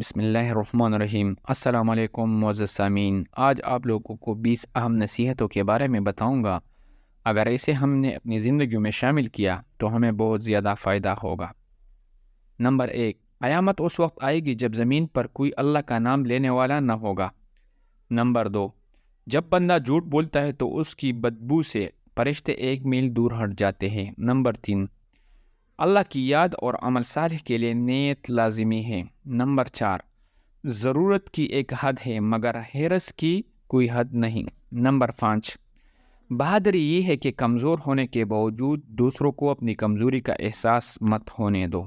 بسم اللہ الرحمن الرحیم۔ السلام علیکم معزز سامعین، آج آپ لوگوں کو 20 اہم نصیحتوں کے بارے میں بتاؤں گا۔ اگر اسے ہم نے اپنی زندگی میں شامل کیا تو ہمیں بہت زیادہ فائدہ ہوگا۔ نمبر 1، قیامت اس وقت آئے گی جب زمین پر کوئی اللہ کا نام لینے والا نہ ہوگا۔ نمبر 2، جب بندہ جھوٹ بولتا ہے تو اس کی بدبو سے فرشتے 1 میل دور ہٹ جاتے ہیں۔ نمبر 3، اللہ کی یاد اور عمل صالح کے لیے نیت لازمی ہے۔ نمبر 4، ضرورت کی ایک حد ہے مگر حرص کی کوئی حد نہیں۔ نمبر 5، بہادری یہ ہے کہ کمزور ہونے کے باوجود دوسروں کو اپنی کمزوری کا احساس مت ہونے دو۔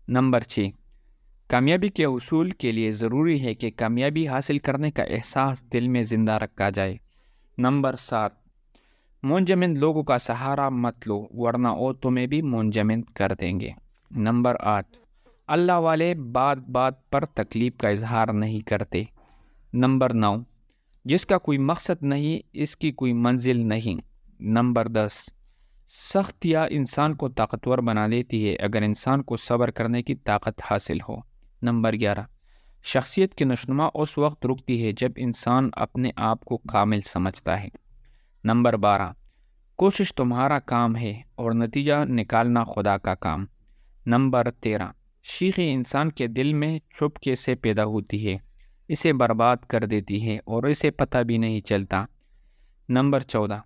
نمبر 6، کامیابی کے حصول کے لیے ضروری ہے کہ کامیابی حاصل کرنے کا احساس دل میں زندہ رکھا جائے۔ نمبر 7، منجمد لوگوں کا سہارا مت لو ورنہ وہ تمہیں بھی منجمد کر دیں گے۔ نمبر 8، اللہ والے بات بات پر تکلیف کا اظہار نہیں کرتے۔ نمبر 9، جس کا کوئی مقصد نہیں اس کی کوئی منزل نہیں۔ نمبر 10، سختیاں انسان کو طاقتور بنا دیتی ہے اگر انسان کو صبر کرنے کی طاقت حاصل ہو۔ نمبر 11، شخصیت کی نشوونما اس وقت رکتی ہے جب انسان اپنے آپ کو کامل سمجھتا ہے۔ نمبر 12، کوشش تمہارا کام ہے اور نتیجہ نکالنا خدا کا کام۔ نمبر 13، شیخی انسان کے دل میں چپکے سے پیدا ہوتی ہے، اسے برباد کر دیتی ہے اور اسے پتہ بھی نہیں چلتا۔ نمبر 14،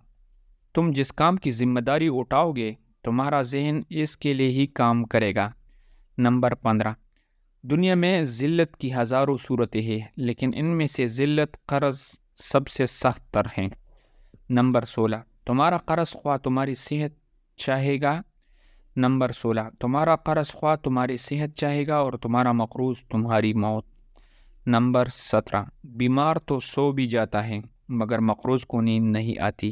تم جس کام کی ذمہ داری اٹھاؤ گے تمہارا ذہن اس کے لیے ہی کام کرے گا۔ نمبر 15، دنیا میں ذلت کی ہزاروں صورتیں ہیں لیکن ان میں سے ذلت قرض سب سے سخت تر ہے۔ نمبر 16، تمہارا قرض خواہ تمہاری صحت چاہے گا۔ نمبر 16، تمہارا قرض خواہ تمہاری صحت چاہے گا اور تمہارا مقروض تمہاری موت۔ نمبر 17، بیمار تو سو بھی جاتا ہے مگر مقروض کو نیند نہیں آتی۔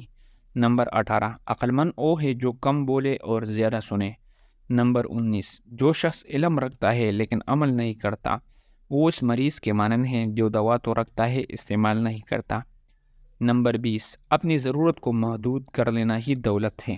نمبر 18، عقلمند وہ ہے جو کم بولے اور زیادہ سنے۔ نمبر 19، جو شخص علم رکھتا ہے لیکن عمل نہیں کرتا وہ اس مریض کے مانند ہے جو دوا تو رکھتا ہے استعمال نہیں کرتا۔ نمبر 20، اپنی ضرورت کو محدود کر لینا ہی دولت ہے۔